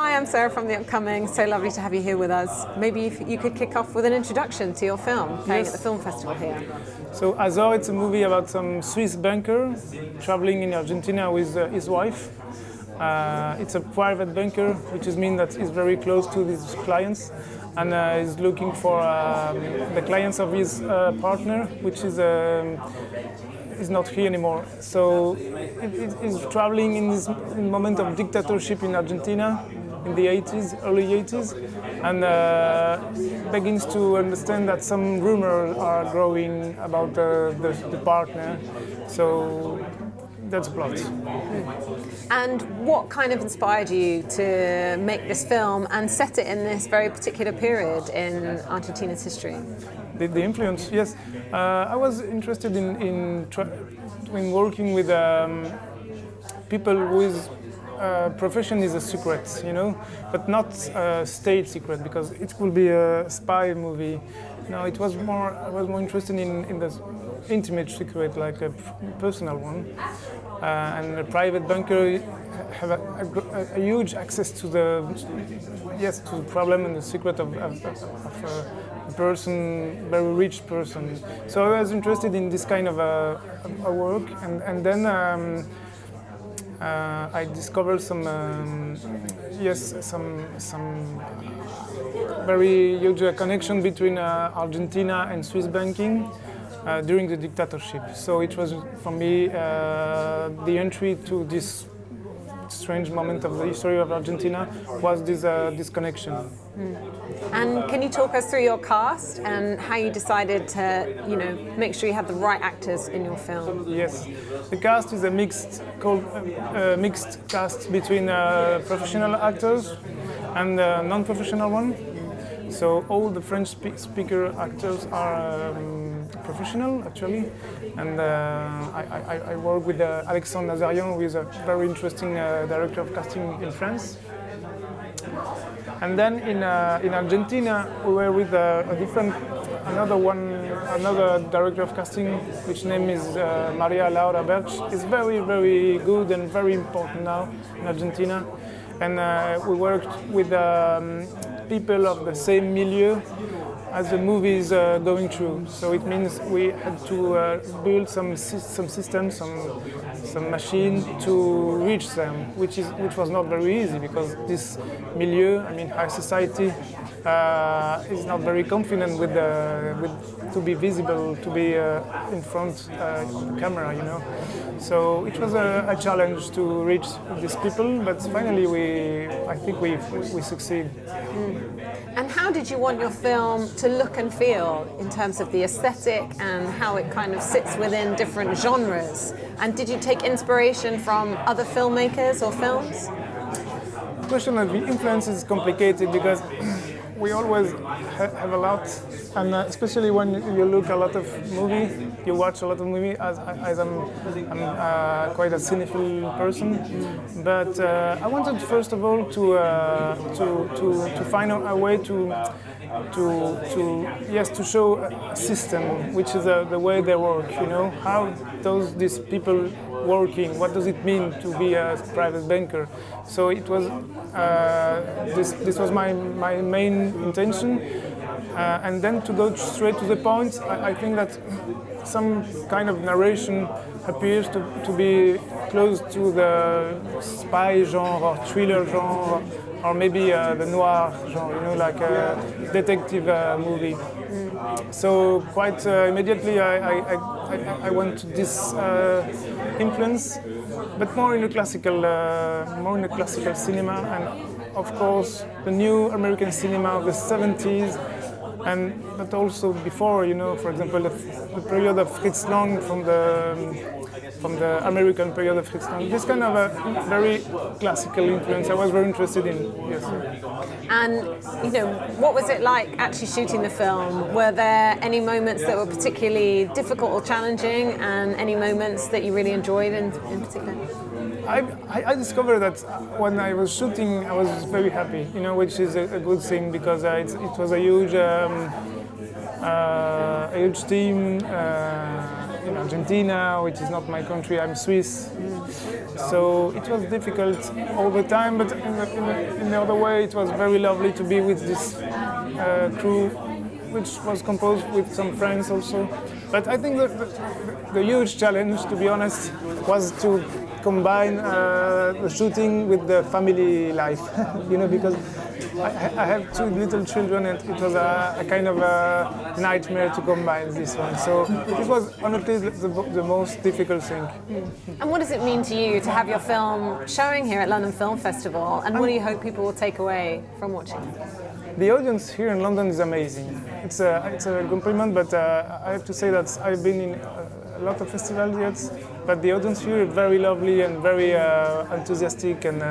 Hi, I'm Sarah from The Upcoming. So lovely to have you here with us. Maybe if you could kick off with an introduction to your film, playing at the film festival here. So Azor, it's a movie about some Swiss banker traveling in Argentina with his wife. It's a private banker, which means that he's very close to his clients and is looking for the clients of his partner, which is not here anymore. So he's traveling in this moment of dictatorship in Argentina in the 80s, early 80s, and begins to understand that some rumors are growing about the partner. So that's the plot. And what kind of inspired you to make this film and set it in this very particular period in Argentina's history? The influence, yes. I was interested in working with people whose profession is a secret, but not a state secret, because it could be a spy movie. No, I was more interested in the intimate secret, like a personal one. And a private banker have a huge access to the problem and the secret of a person, very rich person. So I was interested in this kind of a work, and then I discovered some very huge connection between Argentina and Swiss banking during the dictatorship. So it was for me the entry to this strange moment of the history of Argentina was this connection. And can you talk us through your cast and how you decided to, make sure you had the right actors in your film? Yes, the cast is a mixed cast between professional actors and non-professional one. So all the French speaker actors are professional, actually, and I work with Alexandre Nazarian, who is a very interesting director of casting in France. And then in Argentina, we were with another director of casting, which name is Maria Laura Berch. Is very, very good and very important now in Argentina. And we worked with people of the same milieu as the movie is going through. So it means we had to build some systems, some machine to reach them, which was not very easy, because this milieu, high society, is not very confident with to be visible, to be in front of the camera, So it was a challenge to reach these people, but finally I think we succeed. And how did you want your film to look and feel in terms of the aesthetic and how it kind of sits within different genres? And did you take inspiration from other filmmakers or films? The question of the influence is complicated, because we always have a lot, and especially when you look a lot of movie, you watch a lot of movie. As I'm quite a cinephile person, but I wanted first of all to find a way to show a system, which is the way they work. How these people working? What does it mean to be a private banker? So it was this was my main intention, and then to go straight to the point. I think that some kind of narration appears to be close to the spy genre or thriller genre, or maybe the noir genre, like a detective movie. So quite immediately I went to this influence, but more in the classical cinema, and of course the new American cinema of the 70s, but also before, for example, the period of Fritz Lang from the American period of Fritz Lang. This kind of a very classical influence I was very interested in. Yes. And what was it like actually shooting the film? Were there any moments that were particularly difficult or challenging, and any moments that you really enjoyed in particular? I discovered that when I was shooting, I was very happy, which is a good thing, because it was a huge team, Argentina, which is not my country. I'm Swiss. So it was difficult all the time, but in the other way, it was very lovely to be with this crew, which was composed with some friends also. But I think the huge challenge, to be honest, was to combine the shooting with the family life, because I have two little children, and it was a kind of a nightmare to combine this one. So this was honestly the most difficult thing. And what does it mean to you to have your film showing here at London Film Festival, and what do you hope people will take away from watching? The audience here in London is amazing. It's a compliment, but I have to say that I've been in a lot of festivals yet, but the audience here is very lovely and very enthusiastic, and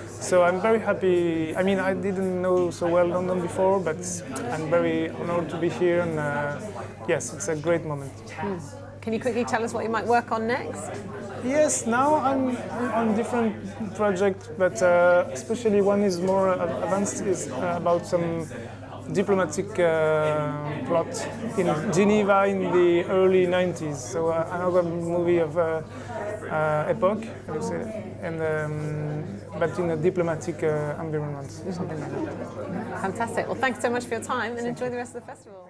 so I'm very happy. I mean, I didn't know so well London before, but I'm very honored to be here, and yes, it's a great moment. Can you quickly tell us what you might work on next? Yes, now I'm on different projects, but especially one is more advanced, is about some diplomatic plot in Geneva in the early 90s. So another movie of epoch, I would say, and but in a diplomatic environment, something like that. Fantastic. Well, thanks so much for your time, and enjoy the rest of the festival.